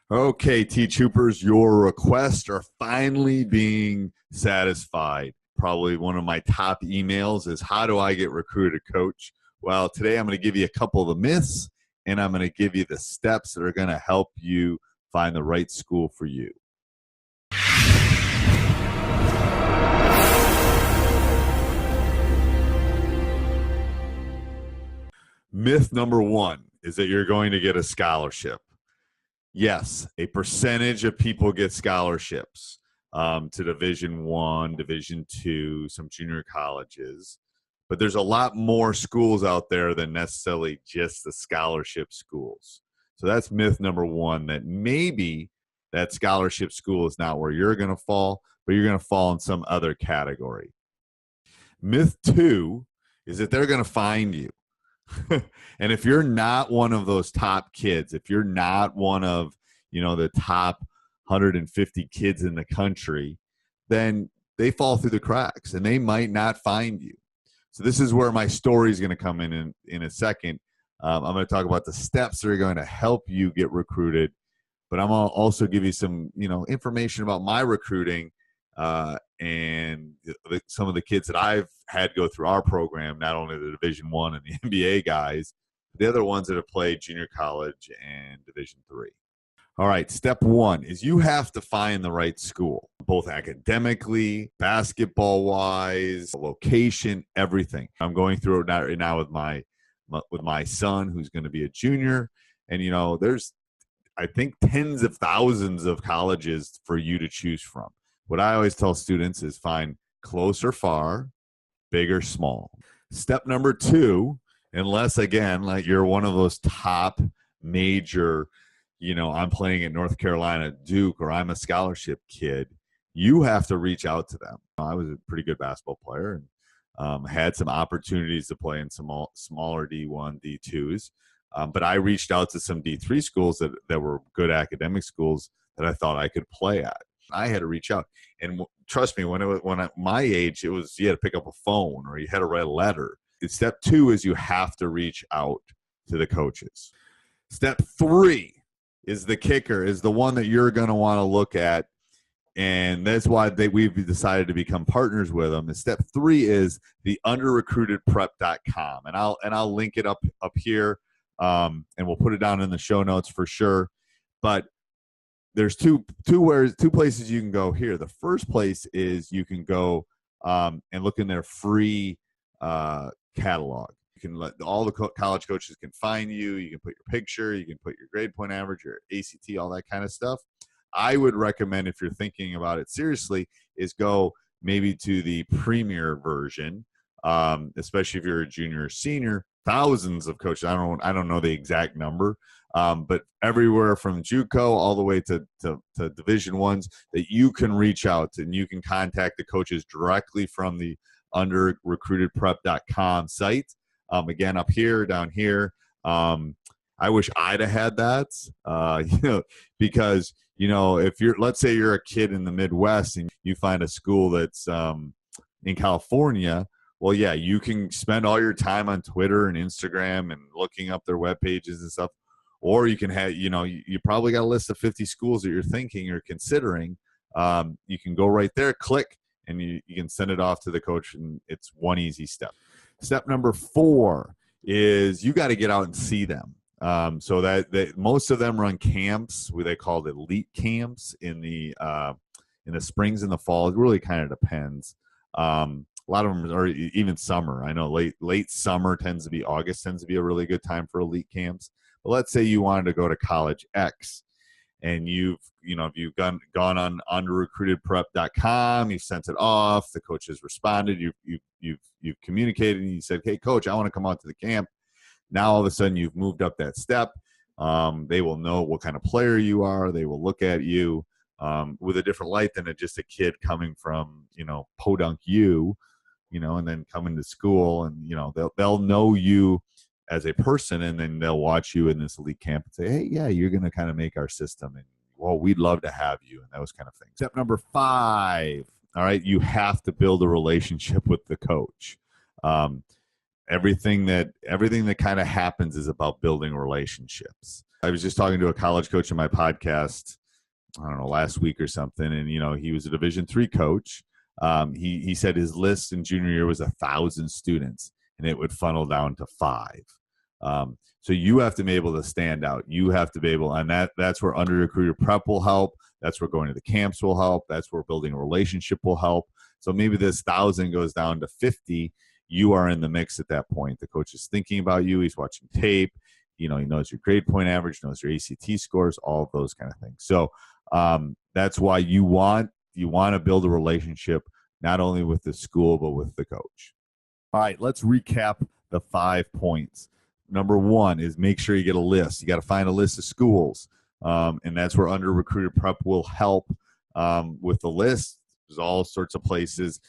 Okay, Teach Hoopers, your requests are finally being satisfied. Probably one of my top emails is, how do I get recruited coach? Well, today I'm going to give you a couple of the myths, and I'm going to give you the steps that are going to help you find the right school for you. Myth number one is that you're going to get a scholarship. Yes, a percentage of people get scholarships to Division I, Division II, some junior colleges. But there's a lot more schools out there than necessarily just the scholarship schools. So that's myth number one, that maybe that scholarship school is not where you're going to fall, but you're going to fall in some other category. Myth two is that they're going to find you. And if you're not one of those top kids, if you're not one of, the top 150 kids in the country, then they fall through the cracks and they might not find you. So this is where my story is going to come in a second. I'm going to talk about the steps that are going to help you get recruited, but I'm going to also give you some, information about my recruiting and some of the kids that I've had go through our program, not only the Division I and the NBA guys, but the other ones that have played junior college and Division III. All right, step one is you have to find the right school, both academically, basketball-wise, location, everything. I'm going through it right now with my son, who's going to be a junior, and there's, I think, tens of thousands of colleges for you to choose from. What I always tell students is find close or far, big or small. Step number two, unless, again, like you're one of those top major, I'm playing at North Carolina, Duke, or I'm a scholarship kid, you have to reach out to them. I was a pretty good basketball player and had some opportunities to play in some smaller D1, D2s. But I reached out to some D3 schools that were good academic schools that I thought I could play at. I had to reach out. And trust me, my age, it was you had to pick up a phone or you had to write a letter. Step two is you have to reach out to the coaches. Step three is the kicker, is the one that you're going to want to look at. And that's why we've decided to become partners with them. And step three is the underrecruitedprep.com. And I'll link it up here. And we'll put it down in the show notes for sure. But there's two places you can go here. The first place is you can go and look in their free catalog. You can let all the college coaches can find you. You can put your picture, you can put your grade point average, your ACT, all that kind of stuff. I would recommend, if you're thinking about it seriously, is go maybe to the premier version, especially if you're a junior or senior. Thousands of coaches. I don't know the exact number, but everywhere from JUCO all the way to Division Ones that you can reach out and you can contact the coaches directly from the underrecruitedprep.com site. Again, up here, down here. I wish I'd have had that, because if let's say you're a kid in the Midwest and you find a school that's in California. Well, yeah, you can spend all your time on Twitter and Instagram and looking up their web pages and stuff. Or you can have, you probably got a list of 50 schools that you're thinking or considering. You can go right there, click, and you can send it off to the coach, and it's one easy step. Step number four is you got to get out and see them. So that most of them run camps, where they call it elite camps in the springs and the fall. It really kind of depends. A lot of them are even summer. I know late summer August tends to be a really good time for elite camps. But let's say you wanted to go to college X, and you've gone on underrecruitedprep.com, you sent it off, the coach has responded, you've communicated, and you said, hey coach, I want to come out to the camp. Now all of a sudden you've moved up that step. They will know what kind of player you are. They will look at you with a different light than just a kid coming from Podunk U, and then coming to school, and they'll know you as a person, and then they'll watch you in this elite camp and say, hey, yeah, you're going to kind of make our system, and well, we'd love to have you, and those kind of things. Step number 5, all right, you have to build a relationship with the coach. Everything that kind of happens is about building relationships. I was just talking to a college coach in my podcast, I don't know, last week or something, and he was a Division III coach. He said his list in junior year was 1,000 students, and it would funnel down to 5. So you have to be able to stand out. You have to be able, and that's where under recruiter prep will help. That's where going to the camps will help. That's where building a relationship will help. So maybe this 1,000 goes down to 50. You are in the mix at that point. The coach is thinking about you. He's watching tape. He knows your grade point average, knows your ACT scores, all of those kind of things. So that's why you want to build a relationship not only with the school but with the coach. All right, let's recap the 5 points. Number 1 is make sure you get a list. You got to find a list of schools, and that's where under recruiter prep will help with the list. There's all sorts of places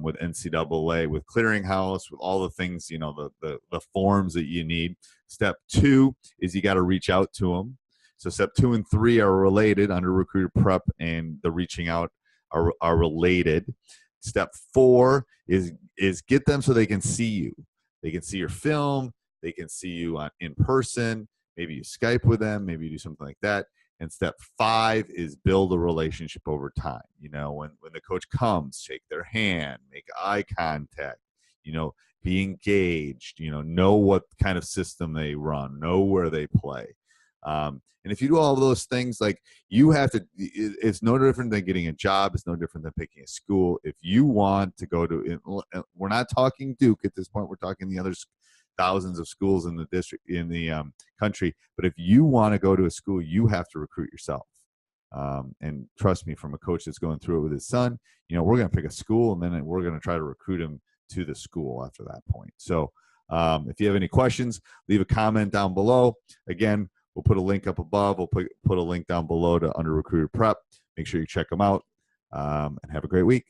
with NCAA, with Clearinghouse, with all the things, the forms that you need. Step 2 is you got to reach out to them. So step 2 and 3 are related. Under recruiter prep and the reaching out are related. Step 4 is get them so they can see you. They can see your film. They can see you in person. Maybe you Skype with them. Maybe you do something like that. And step 5 is build a relationship over time. When the coach comes, shake their hand, make eye contact, be engaged, know what kind of system they run, know where they play. And if you do all of those things, like you have to, it's no different than getting a job. It's no different than picking a school. If you want to go to, we're not talking Duke at this point. We're talking the other thousands of schools in the district, in the country. But if you want to go to a school, you have to recruit yourself. And trust me, from a coach that's going through it with his son, we're going to pick a school and then we're going to try to recruit him to the school after that point. So if you have any questions, leave a comment down below. Again, we'll put a link up above. We'll put a link down below to Under Recruiter Prep. Make sure you check them out, and have a great week.